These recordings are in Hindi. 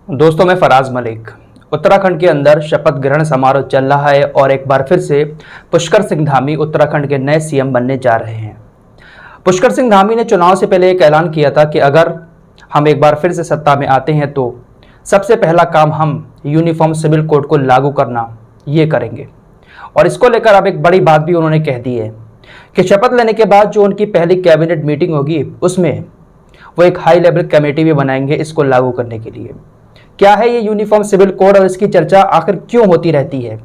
दोस्तों, मैं फराज मलिक। उत्तराखंड के अंदर शपथ ग्रहण समारोह चल रहा है और एक बार फिर से पुष्कर सिंह धामी उत्तराखंड के नए सीएम बनने जा रहे हैं। पुष्कर सिंह धामी ने चुनाव से पहले एक ऐलान किया था कि अगर हम एक बार फिर से सत्ता में आते हैं तो सबसे पहला काम हम यूनिफॉर्म सिविल कोड को लागू करना ये करेंगे। और इसको लेकर अब एक बड़ी बात भी उन्होंने कह दी है कि शपथ लेने के बाद जो उनकी पहली कैबिनेट मीटिंग होगी उसमें वो एक हाई लेवल कमेटी भी बनाएंगे इसको लागू करने के लिए। क्या है ये यूनिफॉर्म सिविल कोड और इसकी चर्चा आखिर क्यों होती रहती है,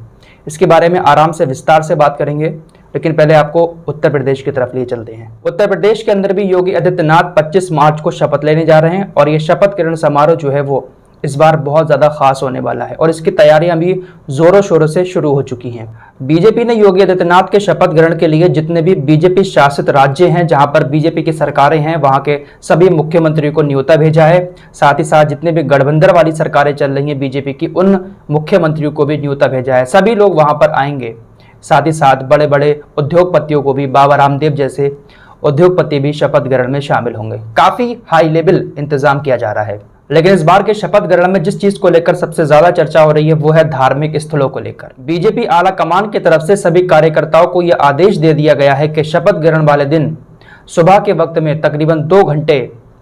इसके बारे में आराम से विस्तार से बात करेंगे। लेकिन पहले आपको उत्तर प्रदेश की तरफ लिए चलते हैं। उत्तर प्रदेश के अंदर भी योगी आदित्यनाथ 25 मार्च को शपथ लेने जा रहे हैं और ये शपथ ग्रहण समारोह जो है वो इस बार बहुत ज़्यादा खास होने वाला है और इसकी तैयारियां भी जोरों शोरों से शुरू हो चुकी हैं। बीजेपी ने योगी आदित्यनाथ के शपथ ग्रहण के लिए जितने भी बीजेपी शासित राज्य हैं जहां पर बीजेपी की सरकारें हैं वहां के सभी मुख्यमंत्रियों को न्योता भेजा है। साथ ही साथ जितने भी गठबंधन वाली सरकारें चल रही हैं बीजेपी की, उन मुख्यमंत्रियों को भी न्योता भेजा है। सभी लोग वहां पर आएंगे। साथ ही साथ बड़े बड़े उद्योगपतियों को भी, बाबा रामदेव जैसे उद्योगपति भी शपथ ग्रहण में शामिल होंगे। काफी हाई लेवल इंतजाम किया जा रहा है। लेकिन इस बार के शपथ ग्रहण में जिस चीज को लेकर सबसे ज्यादा चर्चा हो रही है वो है धार्मिक स्थलों को लेकर। बीजेपी आला कमान की तरफ से सभी कार्यकर्ताओं को यह आदेश दे दिया गया है कि शपथ ग्रहण वाले दिन सुबह के वक्त में तकरीबन 2 घंटे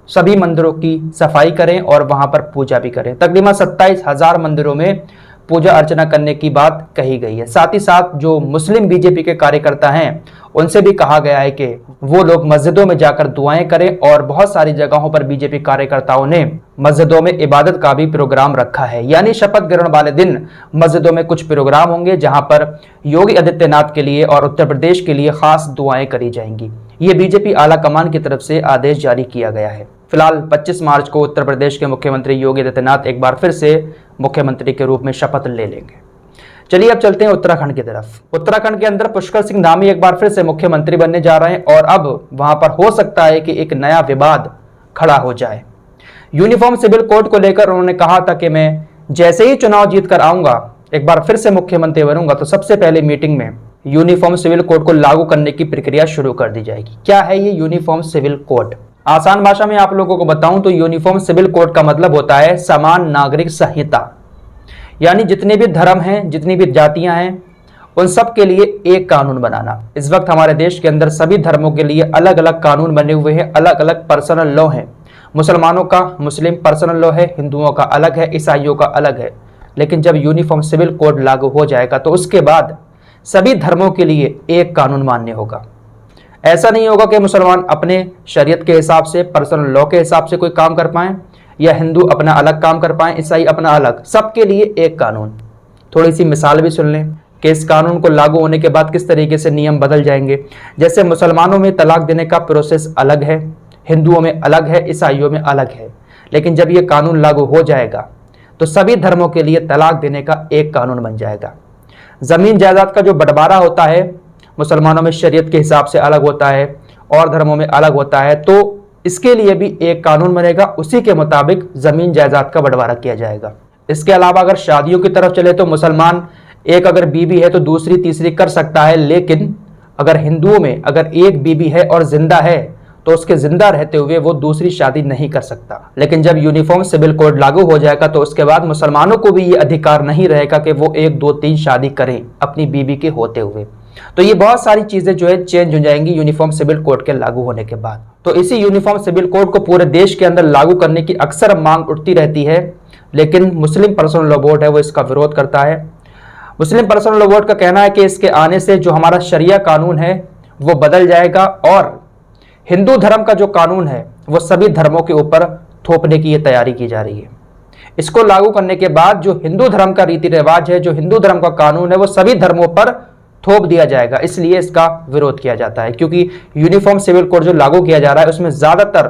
सभी मंदिरों की सफाई करें और वहां पर पूजा भी करें। तकरीबन 27,000 मंदिरों में पूजा अर्चना करने की बात कही गई है। साथ ही साथ जो मुस्लिम बीजेपी के कार्यकर्ता हैं उनसे भी कहा गया है कि वो लोग मस्जिदों में जाकर दुआएं करें और बहुत सारी जगहों पर बीजेपी कार्यकर्ताओं ने मस्जिदों में इबादत का भी प्रोग्राम रखा है। यानी शपथ ग्रहण वाले दिन मस्जिदों में कुछ प्रोग्राम होंगे जहां पर योगी आदित्यनाथ के लिए और उत्तर प्रदेश के लिए खास दुआएं करी जाएंगी। ये बीजेपी आला कमान की तरफ से आदेश जारी किया गया है। फिलहाल 25 मार्च को उत्तर प्रदेश के मुख्यमंत्री योगी आदित्यनाथ एक बार फिर से मुख्यमंत्री के रूप में शपथ ले लेंगे। चलिए अब चलते हैं उत्तराखंड की तरफ। उत्तराखंड के अंदर पुष्कर सिंह धामी एक बार फिर से मुख्यमंत्री बनने जा रहे हैं और अब वहां पर हो सकता है कि एक नया विवाद खड़ा हो जाए। यूनिफॉर्म सिविल कोड को लेकर उन्होंने कहा था कि मैं जैसे ही चुनाव जीत कर आऊंगा, एक बार फिर से मुख्यमंत्री बनूंगा तो सबसे पहले मीटिंग में यूनिफॉर्म सिविल कोड को लागू करने की प्रक्रिया शुरू कर दी जाएगी। क्या है ये यूनिफॉर्म सिविल कोड? आसान भाषा में आप लोगों को बताऊं तो यूनिफॉर्म सिविल कोड का मतलब होता है समान नागरिक संहिता। यानी जितने भी धर्म हैं, जितनी भी जातियां हैं, उन सब के लिए एक कानून बनाना। इस वक्त हमारे देश के अंदर सभी धर्मों के लिए अलग अलग कानून बने हुए हैं, अलग अलग पर्सनल लॉ हैं। मुसलमानों का मुस्लिम पर्सनल लॉ है, हिंदुओं का अलग है, ईसाइयों का अलग है। लेकिन जब यूनिफॉर्म सिविल कोड लागू हो जाएगा तो उसके बाद सभी धर्मों के लिए एक कानून मान्य होगा। ऐसा नहीं होगा कि मुसलमान अपने शरीयत के हिसाब से, पर्सनल लॉ के हिसाब से कोई काम कर पाएं या हिंदू अपना अलग काम कर पाएं, ईसाई अपना अलग। सबके लिए एक कानून। थोड़ी सी मिसाल भी सुन लें कि इस कानून को लागू होने के बाद किस तरीके से नियम बदल जाएंगे। जैसे मुसलमानों में तलाक देने का प्रोसेस अलग है, हिंदुओं में अलग है, ईसाइयों में अलग है। लेकिन जब ये कानून लागू हो जाएगा तो सभी धर्मों के लिए तलाक देने का एक कानून बन जाएगा। जमीन जायदाद का जो बंटवारा होता है मुसलमानों में शरीयत के हिसाब से अलग होता है और धर्मों में अलग होता है, तो इसके लिए भी एक कानून बनेगा। उसी के मुताबिक जमीन जायदाद का बंटवारा किया जाएगा। इसके अलावा अगर शादियों की तरफ चले तो मुसलमान एक अगर बीवी है तो दूसरी तीसरी कर सकता है। लेकिन अगर हिंदुओं में अगर एक बीवी है और जिंदा है तो उसके जिंदा रहते हुए वो दूसरी शादी नहीं कर सकता। लेकिन जब यूनिफॉर्म सिविल कोड लागू हो जाएगा तो उसके बाद मुसलमानों को भी ये अधिकार नहीं रहेगा कि वो 1, 2, 3 शादी करें अपनी बीवी के होते हुए। तो ये बहुत सारी चीजें जो है चेंज हो जाएंगी यूनिफॉर्म सिविल कोड के लागू होने के बाद। तो इसी यूनिफॉर्म सिविल कोड को पूरे देश के अंदर लागू करने की अक्सर मांग उठती रहती है, लेकिन मुस्लिम पर्सनल लॉ बोर्ड है वो इसका विरोध करता है। मुस्लिम पर्सनल लॉ बोर्ड का कहना है कि इसके आने से जो हमारा शरिया कानून है वो बदल जाएगा और हिंदू धर्म का जो कानून है वो सभी धर्मों के ऊपर थोपने की ये तैयारी की जा रही है। इसको लागू करने के बाद जो हिंदू धर्म का रीति रिवाज है, जो हिंदू धर्म का कानून है, वो सभी धर्मों पर थोप दिया जाएगा। इसलिए इसका विरोध किया जाता है क्योंकि यूनिफॉर्म सिविल कोड जो लागू किया जा रहा है उसमें ज्यादातर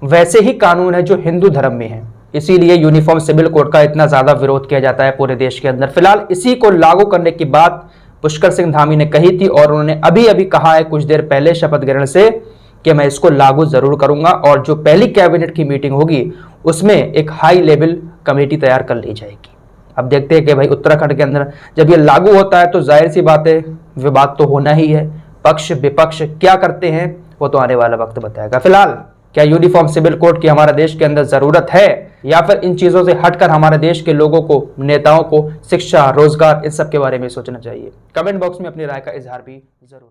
वैसे ही कानून है जो हिंदू धर्म में है। इसीलिए यूनिफॉर्म सिविल कोड का इतना ज्यादा विरोध किया जाता है पूरे देश के अंदर। फिलहाल इसी को लागू करने की बात पुष्कर सिंह धामी ने कही थी और उन्होंने अभी अभी कहा है कुछ देर पहले शपथ ग्रहण से कि मैं इसको लागू जरूर करूंगा और जो पहली कैबिनेट की मीटिंग होगी उसमें एक हाई लेवल कमेटी तैयार कर ली जाएगी। अब देखते हैं कि भाई उत्तराखंड के अंदर जब ये लागू होता है तो जाहिर सी बात है विवाद तो होना ही है। पक्ष विपक्ष क्या करते हैं वो तो आने वाला वक्त बताएगा। फिलहाल क्या यूनिफॉर्म सिविल कोड की हमारे देश के अंदर जरूरत है, या फिर इन चीजों से हटकर हमारे देश के लोगों को, नेताओं को शिक्षा, रोजगार, इन सब के बारे में सोचना चाहिए? कमेंट बॉक्स में अपनी राय का इजहार भी जरूर